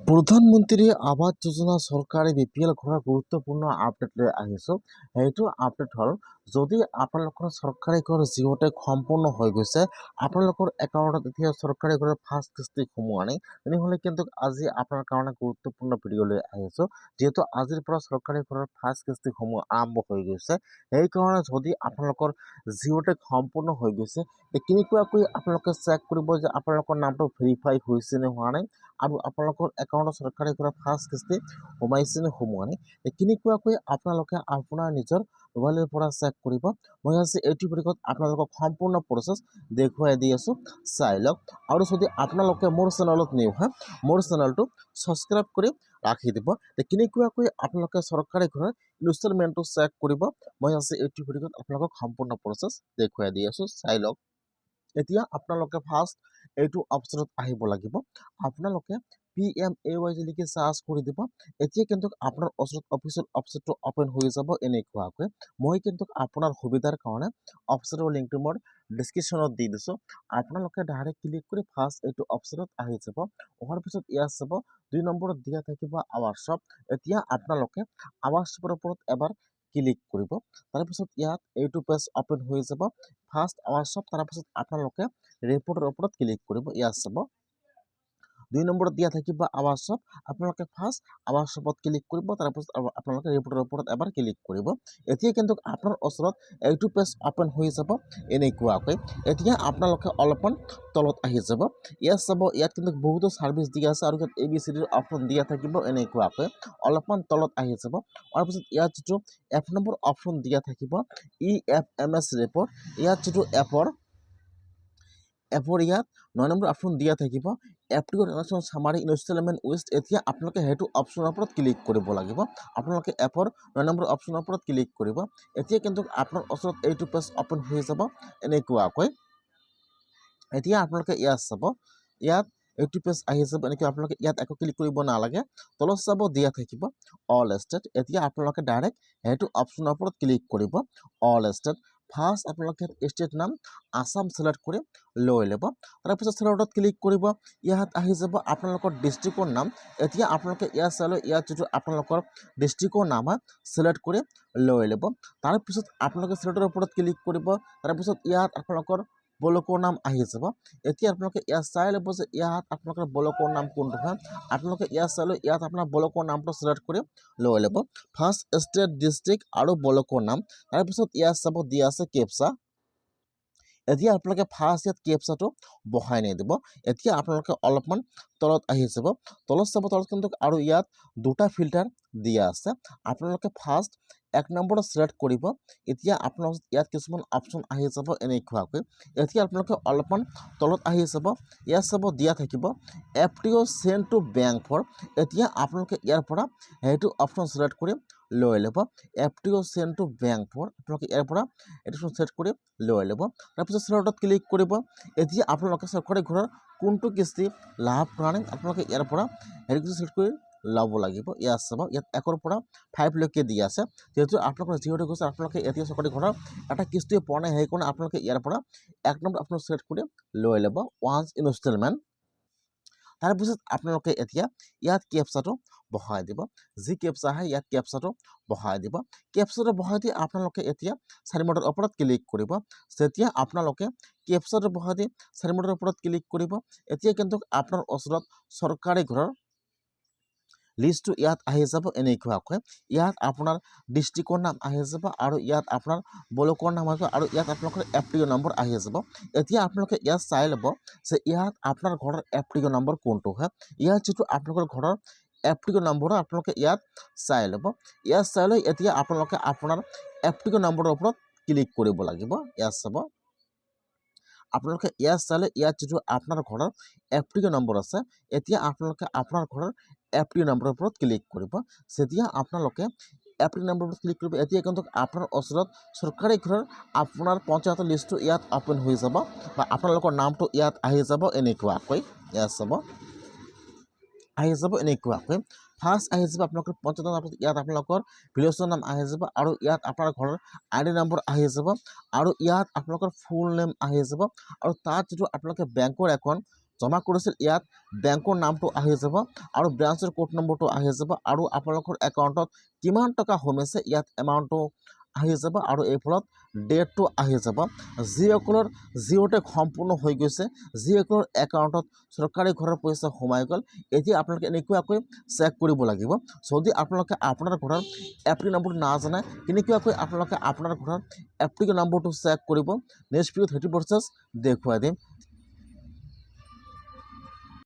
প্ৰধানমন্ত্ৰী আৱাস যোজনা চৰকাৰে BPL ঘৰৰ গুৰুত্বপূৰ্ণ আপডেট লৈ আহিছোঁ। সেইটো আপডেট হ'ল, যদি আপোনালোকৰ চৰকাৰী ঘৰ জিঅ'টেক সম্পূৰ্ণ হৈ গৈছে, আপোনালোকৰ একাউণ্টত এতিয়া চৰকাৰী ঘৰৰ ফাৰ্ষ্ট কিস্তি সোমোৱা নাই, তেনেহ'লে কিন্তু আজি আপোনাৰ কাৰণে গুৰুত্বপূৰ্ণ ভিডিঅ' লৈ আহিছোঁ। যিহেতু আজিৰ পৰা চৰকাৰী ঘৰৰ ফাৰ্ষ্ট কিস্তি সোমোৱা আৰম্ভ হৈ গৈছে, সেইকাৰণে যদি আপোনালোকৰ জিঅ'টেক সম্পূৰ্ণ হৈ গৈছে, কেনেকুৱাকৈ আপোনালোকে চেক কৰিব যে আপোনালোকৰ নামটো ভেৰিফাই হৈছে নে হোৱা নাই, আৰু আপোনালোকৰ একাউণ্টত চৰকাৰী ঘৰৰ ফাৰ্ষ্ট কিস্তি সোমাইছে নে সোমোৱা নাই, কেনেকুৱাকৈ আপোনালোকে আপোনাৰ নিজৰ মোবাইলৰ পৰা চেক কৰিব। মই আজি এইটো ভিডিঅ'ত আপোনালোকক সম্পূৰ্ণ প্ৰচেছ দেখুৱাই দি আছোঁ, চাই লওক। আৰু যদি আপোনালোকে মোৰ চেনেলত নিউ হয়, মোৰ চেনেলটো ছাবস্ক্ৰাইব কৰি ৰাখি দিব। কেনেকুৱাকৈ আপোনালোকে চৰকাৰী ঘৰৰ ইনষ্টলমেণ্টটো চেক কৰিব, মই আজি এইটো ভিডিঅ'ত আপোনালোকক সম্পূৰ্ণ প্ৰচেছ দেখুৱাই দি আছোঁ, চাই লওক। এতিয়া আপোনালোকে ফাৰ্ষ্ট এইটো অপশ্যনত আহিব লাগিব। আপোনালোকে PMAY লিখি চাৰ্চ কৰি দিব। এতিয়া কিন্তু আপোনাৰ ওচৰত অফিচিয়েল ৱেবছাইটটো অপেন হৈ যাব এনেকুৱাকৈ। মই কিন্তু আপোনাৰ সুবিধাৰ কাৰণে ৱেবছাইটৰ লিংকটো মোৰ ডিছক্ৰিপশ্যনত দি দিছোঁ। আপোনালোকে ডাইৰেক্ট ক্লিক কৰি ফাৰ্ষ্ট এইটো অপশ্যনত আহি যাব। অহাৰ পিছত ইয়াত চাব 2 নম্বৰত দিয়া থাকিব আৱাস শ্বপ। এতিয়া আপোনালোকে আৱাস শ্বপৰ ওপৰত এবাৰ ক্লিক কৰিব। তাৰপিছত ইয়াত এইটো পেজ অপেন হৈ যাব। ফাৰ্ষ্ট আৱাস শ্বপ, তাৰপিছত আপোনালোকে ৰিপৰ্টৰ ওপৰত ক্লিক কৰিব। ইয়াত চাব 2 নম্বৰত দিয়া থাকিব আৱাস শ্বপ। আপোনালোকে ফাৰ্ষ্ট আৱাস শ্বপত ক্লিক কৰিব, তাৰপিছত আপোনালোকে ৰিপৰ্টৰ ওপৰত এবাৰ ক্লিক কৰিব। এতিয়া কিন্তু আপোনাৰ ওচৰত এইটো পেজ অপেন হৈ যাব এনেকুৱাকৈ। এতিয়া আপোনালোকে অলপমান তলত আহি যাব। ইয়াত চাব, ইয়াত কিন্তু বহুতো ছাৰ্ভিচ দিয়া আছে আৰু ইয়াত ABCD অপশ্যন দিয়া থাকিব এনেকুৱাকৈ। অলপমান তলত আহি যাব। তাৰপিছত ইয়াত যিটো F নম্বৰ অপশ্যন দিয়া থাকিব EFMS ৰিপৰ্ট, ইয়াত যিটো এপৰ ইয়াত 9 নম্বৰ অপশ্যন দিয়া থাকিব এপ্লিকেশ্যন চামাৰী ইনষ্টলমেণ্ট উইষ্ট। এতিয়া আপোনালোকে সেইটো অপশ্যনৰ ওপৰত ক্লিক কৰিব লাগিব। আপোনালোকে এপৰ 9 নম্বৰ অপশ্যনৰ ওপৰত ক্লিক কৰিব। এতিয়া কিন্তু আপোনাৰ ওচৰত এইটো পেজ অপেন হৈ যাব এনেকুৱাকৈ। এতিয়া আপোনালোকে ইয়াত চাব, ইয়াত এইটো পেজ আহি যাব এনেকৈ। আপোনালোকে ইয়াত একো ক্লিক কৰিব নালাগে। তলত চাব দিয়া থাকিব অল ষ্টেট। এতিয়া আপোনালোকে ডাইৰেক্ট সেইটো অপশ্যনৰ ওপৰত ক্লিক কৰিব, অল ষ্টেট। ফাৰ্ষ্ট আপোনালোকে ষ্টেট নাম আছাম চিলেক্ট কৰি লৈ ল'ব। তাৰপিছত চিলেক্টত ক্লিক কৰিব। ইয়াত আহি যাব আপোনালোকৰ ডিষ্ট্ৰিক্টৰ নাম। এতিয়া আপোনালোকে ইয়াত চালে, ইয়াত যিটো আপোনালোকৰ ডিষ্ট্ৰিক্টৰ নাম হয় চিলেক্ট কৰি লৈ ল'ব। তাৰপিছত আপোনালোকে চিলেক্টৰ ওপৰত ক্লিক কৰিব। তাৰপিছত ইয়াত আপোনালোকৰ ব্লকৰ নাম আহি যাব। এতিয়া আপোনালোকে ইয়াত চাই ল'ব যে ইয়াত আপোনালোকৰ ব্লকৰ নাম কোনটো হয়। আপোনালোকে ইয়াত চালে, ইয়াত আপোনাৰ ব্লকৰ নামটো চিলেক্ট কৰি লৈ ল'ব। ফাৰ্ষ্ট ষ্টেট, ডিষ্ট্ৰিক্ট আৰু ব্লকৰ নাম। তাৰপিছত ইয়াত চাব দিয়া আছে কেপচা। এতিয়া আপোনালোকে ফাৰ্ষ্ট ইয়াত কেপচাটো বহাই নিদিব। এতিয়া আপোনালোকে অলপমান তলত আহি যাব। তলত চাব, তলত কিন্তু আৰু ইয়াত দুটা ফিল্টাৰ দিয়া আছে। আপোনালোকে ফাৰ্ষ্ট 1 নম্বৰত চিলেক্ট কৰিব। এতিয়া আপোনাৰ ইয়াত কিছুমান অপশ্যন আহি যাব এনেকুৱাকৈ। এতিয়া আপোনালোকে অলপমান তলত আহি যাব। ইয়াত চাব দিয়া থাকিব FTO send to bank for. এতিয়া আপোনালোকে ইয়াৰ পৰা সেইটো অপশ্যন চিলেক্ট কৰি লৈ ল'ব। FTO send to bank for, আপোনালোকে ইয়াৰ পৰা এইটো চিলেক্ট কৰি লৈ ল'ব। তাৰপিছত চিলেক্টত ক্লিক কৰিব। এতিয়া আপোনালোকে চৰকাৰী ঘৰৰ কোনটো কিস্তি লাভ কৰা নাই, আপোনালোকে ইয়াৰ পৰা সেইটো চিলেক্ট কৰি ল'ব লাগিব। ইয়াত চাব, ইয়াত 1 ৰ পৰা 5 লৈকে দিয়া আছে। যেহেতু আপোনালোকৰ জিঅ'টেক গৈছে, আপোনালোকে এতিয়া চৰকাৰী ঘৰৰ এটা কিস্তি পোৱা নাই, সেইকাৰণে আপোনালোকে ইয়াৰ পৰা 1 নম্বৰ আপোনাৰ চিলেক্ট কৰি লৈ ল'ব, ওৱান্স ইনষ্টলমেণ্ট। তাৰপিছত আপোনালোকে এতিয়া ইয়াত কেপচাটো বহাই দিব। যি কেপচা আহে ইয়াত কেপচাটো বহাই দিব। কেপচাটো বহাই দি আপোনালোকে এতিয়া 4 নম্বৰৰ ওপৰত ক্লিক কৰিব। যেতিয়া আপোনালোকে কেপচাটো বহাই দি 4 নম্বৰৰ ওপৰত ক্লিক কৰিব, এতিয়া কিন্তু আপোনাৰ ওচৰত চৰকাৰী ঘৰৰ লিষ্টটো ইয়াত আহি যাব এনেকুৱাকৈ। ইয়াত আপোনাৰ ডিষ্ট্ৰিক্টৰ নাম আহি যাব আৰু ইয়াত আপোনাৰ ব্লকৰ নাম আহিব আৰু ইয়াত আপোনালোকৰ FTO নম্বৰ আহি যাব। এতিয়া আপোনালোকে ইয়াত চাই ল'ব যে ইয়াত আপোনাৰ ঘৰৰ FTO নম্বৰ কোনটো হয়। ইয়াত যিটো আপোনালোকৰ ঘৰৰ FTO নম্বৰ আপোনালোকে ইয়াত চাই ল'ব। ইয়াত চাই লৈ এতিয়া আপোনালোকে আপোনাৰ FTO নম্বৰৰ ওপৰত ক্লিক কৰিব লাগিব। ইয়াত চাব, আপোনালোকে ইয়াত চালে, ইয়াত যিটো আপোনাৰ ঘৰৰ FTO নম্বৰ আছে, এতিয়া আপোনালোকে আপোনাৰ ঘৰৰ FTO নম্বৰৰ ওপৰত ক্লিক কৰিব। যেতিয়া আপোনালোকে FTO নম্বৰৰ ওপৰত ক্লিক কৰিব, এতিয়া কিন্তু আপোনাৰ ওচৰত চৰকাৰী ঘৰৰ আপোনাৰ পঞ্চায়তৰ লিষ্টটো ইয়াত অপেন হৈ যাব বা আপোনালোকৰ নামটো ইয়াত আহি যাব এনেকুৱাকৈ। ইয়াত চাব আহি যাব এনেকুৱাকৈ। ফাৰ্ষ্ট আহি যাব আপোনালোকৰ পঞ্চায়তৰ নাম, ইয়াত আপোনালোকৰ ভিলেজৰ নাম আহি যাব আৰু ইয়াত আপোনাৰ ঘৰৰ ID নম্বৰ আহি যাব আৰু ইয়াত আপোনালোকৰ ফুল নেম আহি যাব আৰু তাত যিটো আপোনালোকে বেংকৰ একাউণ্ট জমা কৰিছিল ইয়াত বেংকৰ নামটো আহি যাব আৰু ব্ৰাঞ্চৰ কোড নম্বৰটো আহি যাব আৰু আপোনালোকৰ একাউণ্টত কিমান টকা সোমাইছে ইয়াত এমাউণ্টটো আহি যাব আৰু এই ফলত ডেটটো আহি যাব। যিসকলৰ জিঅ'টেক সম্পূৰ্ণ হৈ গৈছে, যিসকলৰ একাউণ্টত চৰকাৰী ঘৰৰ পইচা সোমাই গ'ল, এতিয়া আপোনালোকে এনেকুৱাকৈ চেক কৰিব লাগিব। যদি আপোনালোকে আপোনাৰ ঘৰৰ এপ্লিকেশ্যন নম্বৰটো নাজানে, কেনেকুৱাকৈ আপোনালোকে আপোনাৰ ঘৰৰ এপ্লিকেশ্যন নম্বৰটো চেক কৰিব, নেক্সট ভিডিঅ'ত সেইটো প্ৰচেছ দেখুৱাই দিম।